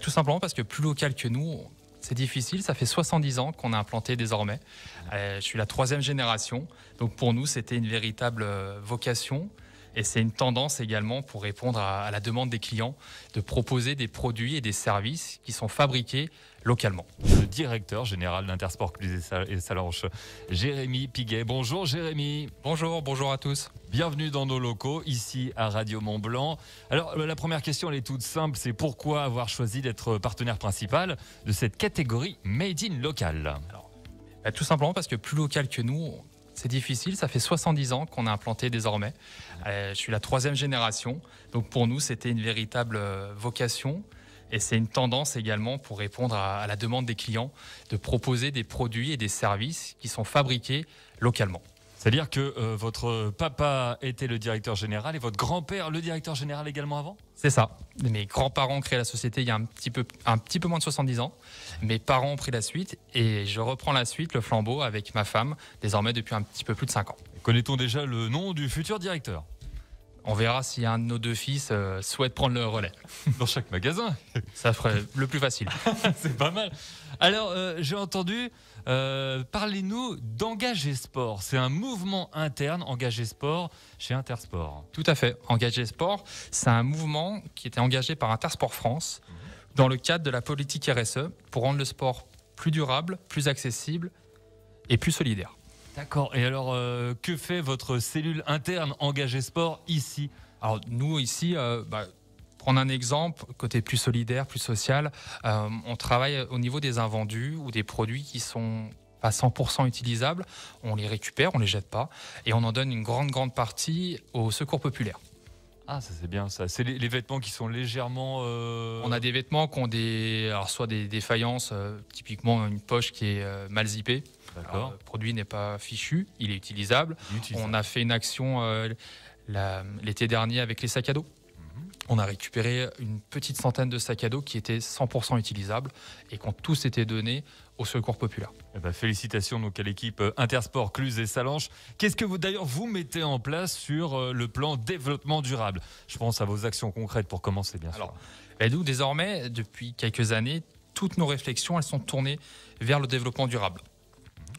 Tout simplement parce que plus local que nous, c'est difficile. Ça fait 70 ans qu'on a implanté désormais. Je suis la 3e génération. Donc pour nous, c'était une véritable vocation. Et c'est une tendance également pour répondre à la demande des clients de proposer des produits et des services qui sont fabriqués localement. Le directeur général d'Intersport Cluses et Sallanches, Jérémy Piguet. Bonjour Jérémy. Bonjour à tous. Bienvenue dans nos locaux, ici à Radio Mont-Blanc. Alors la première question, elle est toute simple, c'est pourquoi avoir choisi d'être partenaire principal de cette catégorie Made in Local? Tout simplement parce que plus local que nous, c'est difficile. Ça fait 70 ans qu'on a implanté désormais. Je suis la 3e génération. Donc pour nous, c'était une véritable vocation. Et c'est une tendance également pour répondre à la demande des clients de proposer des produits et des services qui sont fabriqués localement. C'est-à-dire que votre papa était le directeur général et votre grand-père le directeur général également avant? C'est ça. Mes grands-parents ont créé la société il y a un petit peu moins de 70 ans. Mes parents ont pris la suite et je reprends la suite, le flambeau, avec ma femme, désormais depuis un petit peu plus de 5 ans. Connaît-on déjà le nom du futur directeur? On verra si un de nos 2 fils souhaite prendre le relais. Dans chaque magasin. Ça ferait le plus facile. C'est pas mal. Alors, j'ai entendu, parlez-nous d'Engagé Sport. C'est un mouvement interne, Engagé Sport, chez Intersport. Tout à fait. Engagé Sport, c'est un mouvement qui était engagé par Intersport France dans le cadre de la politique RSE pour rendre le sport plus durable, plus accessible et plus solidaire. D'accord. Et alors, que fait votre cellule interne Engagé Sport ici? Alors nous ici, prendre un exemple, côté plus solidaire, plus social, on travaille au niveau des invendus ou des produits qui sont pas 100% utilisables. On les récupère, on les jette pas et on en donne une grande partie au secours populaire. Ah, ça c'est bien ça. C'est les vêtements qui sont légèrement... On a des vêtements qui ont soit des défaillances, typiquement une poche qui est mal zippée. D'accord. Le produit n'est pas fichu, il est utilisable. On a fait une action l'été dernier avec les sacs à dos. On a récupéré une petite centaine de sacs à dos qui étaient 100% utilisables et qui ont tous été donnés au secours populaire. Félicitations donc à l'équipe Intersport Cluses et Sallanches. Qu'est-ce que vous mettez en place sur le plan développement durable? Je pense à vos actions concrètes pour commencer, bien sûr. Alors, nous, désormais, depuis quelques années, toutes nos réflexions, elles sont tournées vers le développement durable.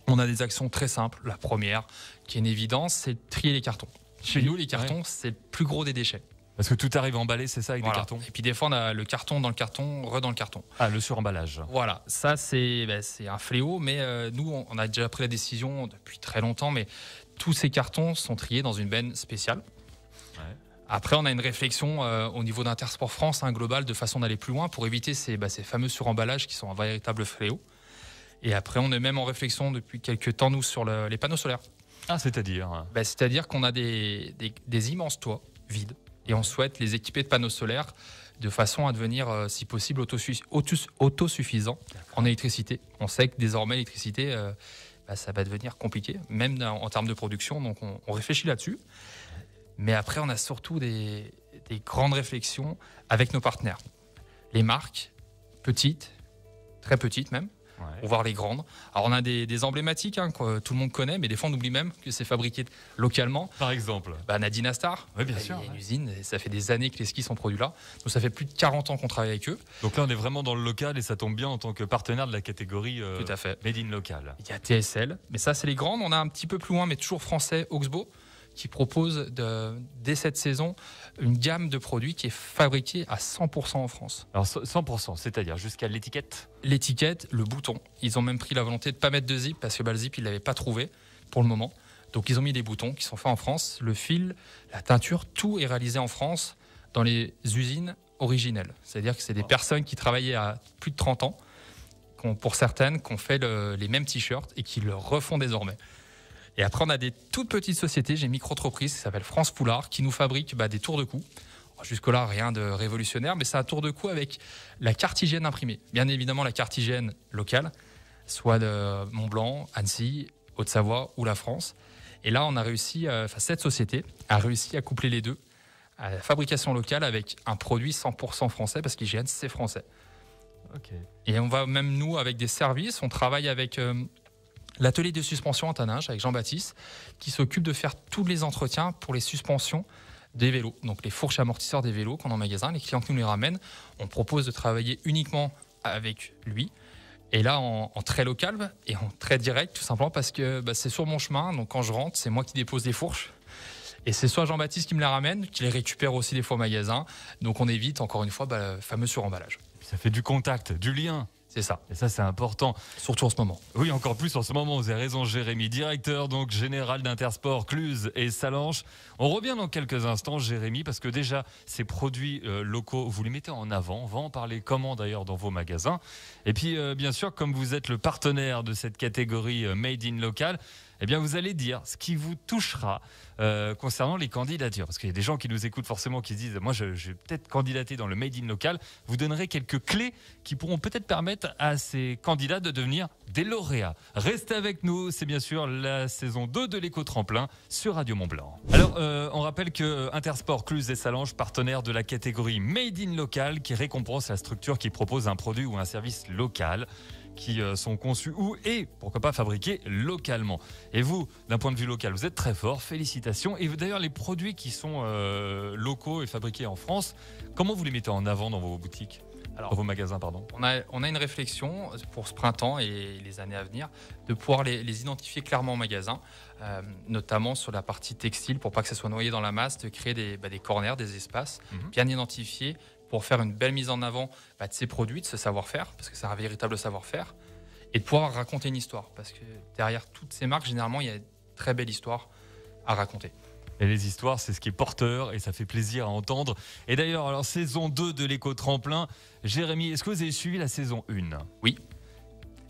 On a des actions très simples. La première, qui est une évidence, c'est de trier les cartons. Chez nous, les cartons, c'est le plus gros des déchets. Parce que tout arrive emballé, c'est ça, avec des cartons? Et puis des fois, on a le carton dans le carton, dans le carton. Ah, le suremballage. Voilà, ça c'est un fléau, mais nous, on a déjà pris la décision depuis très longtemps, mais tous ces cartons sont triés dans une benne spéciale. Ouais. Après, on a une réflexion au niveau d'Intersport France, globale, de façon d'aller plus loin pour éviter ces fameux suremballages qui sont un véritable fléau. Et après, on est même en réflexion depuis quelques temps, nous, sur les panneaux solaires. Ah, c'est-à-dire C'est-à-dire qu'on a des immenses toits vides. Et on souhaite les équiper de panneaux solaires de façon à devenir, si possible, autosuffisant en électricité. On sait que désormais, l'électricité, ça va devenir compliqué, même en termes de production. Donc, on réfléchit là-dessus. Mais après, on a surtout des grandes réflexions avec nos partenaires. Les marques, petites, très petites même, voire les grandes. Alors, on a des emblématiques que tout le monde connaît, mais des fois, on oublie même que c'est fabriqué localement. Par exemple Nadine Star. Oui, bien sûr. Il y a une usine, et ça fait des années que les skis sont produits là. Donc, ça fait plus de 40 ans qu'on travaille avec eux. Donc là, on est vraiment dans le local et ça tombe bien en tant que partenaire de la catégorie Tout à fait. Made in Local. Il y a TSL, mais ça, c'est les grandes. On a un petit peu plus loin, mais toujours français, Oxbow, qui propose dès cette saison une gamme de produits qui est fabriquée à 100% en France. Alors 100%, c'est-à-dire jusqu'à l'étiquette? L'étiquette, le bouton. Ils ont même pris la volonté de ne pas mettre de zip parce que le zip, ils ne l'avaient pas trouvé pour le moment. Donc ils ont mis des boutons qui sont faits en France. Le fil, la teinture, tout est réalisé en France dans les usines originelles. C'est-à-dire que c'est des personnes qui travaillaient à plus de 30 ans, pour certaines, qui ont fait les mêmes t-shirts et qui le refont désormais. Et après, on a des toutes petites sociétés, j'ai une micro-entreprise qui s'appelle France Foulard, qui nous fabrique des tours de cou. Jusque-là, rien de révolutionnaire, mais c'est un tour de cou avec la carte hygiène imprimée. Bien évidemment, la carte hygiène locale, soit de Mont-Blanc, Annecy, Haute-Savoie ou la France. Et là, on a réussi, cette société a réussi à coupler les deux, à la fabrication locale avec un produit 100% français, parce que l'hygiène, c'est français. Okay. Et on va même, nous, avec des services, on travaille avec l'atelier de suspension en Taninges avec Jean-Baptiste, qui s'occupe de faire tous les entretiens pour les suspensions des vélos. Donc les fourches amortisseurs des vélos qu'on a en magasin, les clients qui nous les ramènent, on propose de travailler uniquement avec lui. Et là, en très local et en très direct, tout simplement parce que c'est sur mon chemin. Donc quand je rentre, c'est moi qui dépose les fourches. Et c'est soit Jean-Baptiste qui me les ramène, qui les récupère aussi des fois au magasin. Donc on évite, encore une fois, le fameux suremballage. Ça fait du contact, du lien. C'est ça. Et ça, c'est important. Surtout en ce moment. Oui, encore plus en ce moment. Vous avez raison, Jérémy, directeur donc général d'Intersport Cluse et Salanches. On revient dans quelques instants, Jérémy, parce que déjà, ces produits locaux, vous les mettez en avant. On va en parler comment d'ailleurs dans vos magasins. Et puis, bien sûr, comme vous êtes le partenaire de cette catégorie Made in Local, eh bien, vous allez dire ce qui vous touchera concernant les candidatures. Parce qu'il y a des gens qui nous écoutent forcément, qui se disent « Moi, je vais peut-être candidater dans le Made in Local ». Vous donnerez quelques clés qui pourront peut-être permettre à ces candidats de devenir des lauréats. Restez avec nous, c'est bien sûr la saison 2 de l'éco-tremplin sur Radio Mont-Blanc. Alors, on rappelle que Intersport Cluse et Salanches, partenaire de la catégorie Made in Local, qui récompense la structure qui propose un produit ou un service local, qui sont conçus et pourquoi pas fabriqués localement. Et vous, d'un point de vue local, vous êtes très fort, félicitations. Et d'ailleurs, les produits qui sont locaux et fabriqués en France, comment vous les mettez en avant dans vos boutiques ? Dans vos magasins, pardon. On a une réflexion pour ce printemps et les années à venir de pouvoir les identifier clairement en magasin, notamment sur la partie textile pour pas que ça soit noyé dans la masse, de créer des corners, des espaces bien identifiés pour faire une belle mise en avant de ces produits, de ce savoir-faire, parce que c'est un véritable savoir-faire, et de pouvoir raconter une histoire, parce que derrière toutes ces marques, généralement, il y a une très belle histoire à raconter. Et les histoires, c'est ce qui est porteur et ça fait plaisir à entendre. Et d'ailleurs, alors saison 2 de l'éco-tremplin, Jérémy, est-ce que vous avez suivi la saison 1 ? Oui,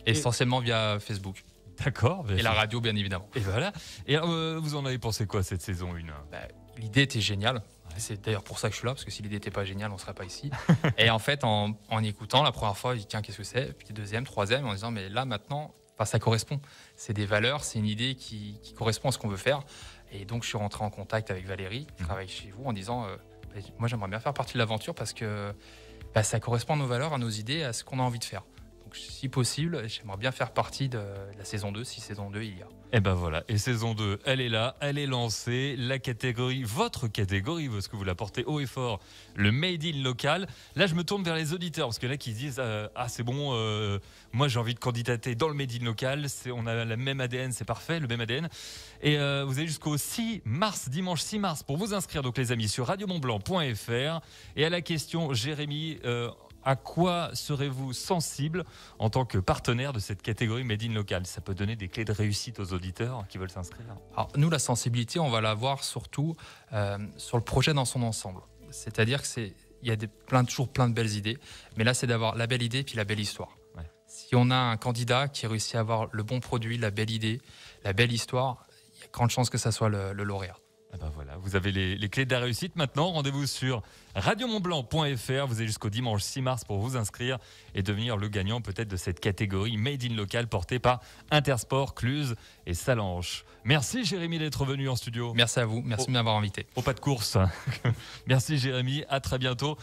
essentiellement via Facebook. D'accord. Et la radio, bien évidemment. Et voilà. Et vous en avez pensé quoi cette saison 1 ? L'idée était géniale. C'est d'ailleurs pour ça que je suis là, parce que si l'idée n'était pas géniale, on ne serait pas ici. Et en fait, en écoutant, la première fois, je dis tiens, qu'est-ce que c'est ? Puis deuxième, troisième, en disant mais là maintenant, ça correspond. C'est des valeurs, c'est une idée qui correspond à ce qu'on veut faire. Et donc, je suis rentré en contact avec Valérie, qui travaille chez vous, en disant moi, j'aimerais bien faire partie de l'aventure parce que ça correspond à nos valeurs, à nos idées, à ce qu'on a envie de faire. Donc, si possible, j'aimerais bien faire partie de la saison 2, si saison 2 il y a. Et ben voilà, et saison 2, elle est là, elle est lancée, la catégorie, votre catégorie, parce que vous la portez haut et fort, le Made in Local. Là, je me tourne vers les auditeurs, parce que là, qui disent c'est bon, moi j'ai envie de candidater dans le Made in Local, on a le même ADN, c'est parfait, le même ADN. Et vous avez jusqu'au 6 mars, dimanche 6 mars, pour vous inscrire, donc les amis, sur radiomontblanc.fr. Et à la question, Jérémy, à quoi serez-vous sensible en tant que partenaire de cette catégorie Made in Local ? Ça peut donner des clés de réussite aux auditeurs qui veulent s'inscrire. Alors, nous, la sensibilité, on va l'avoir surtout sur le projet dans son ensemble. C'est-à-dire qu'il y a toujours plein de belles idées, mais là, c'est d'avoir la belle idée puis la belle histoire. Ouais. Si on a un candidat qui réussit à avoir le bon produit, la belle idée, la belle histoire, il y a grande chance que ça soit le lauréat. Ah ben voilà, vous avez les clés de la réussite maintenant. Rendez-vous sur radiomontblanc.fr. Vous avez jusqu'au dimanche 6 mars pour vous inscrire et devenir le gagnant peut-être de cette catégorie Made in Local portée par Intersport, Cluse et Salanches. Merci Jérémy d'être venu en studio. Merci à vous, merci de m'avoir invité. Au pas de course. Merci Jérémy, à très bientôt.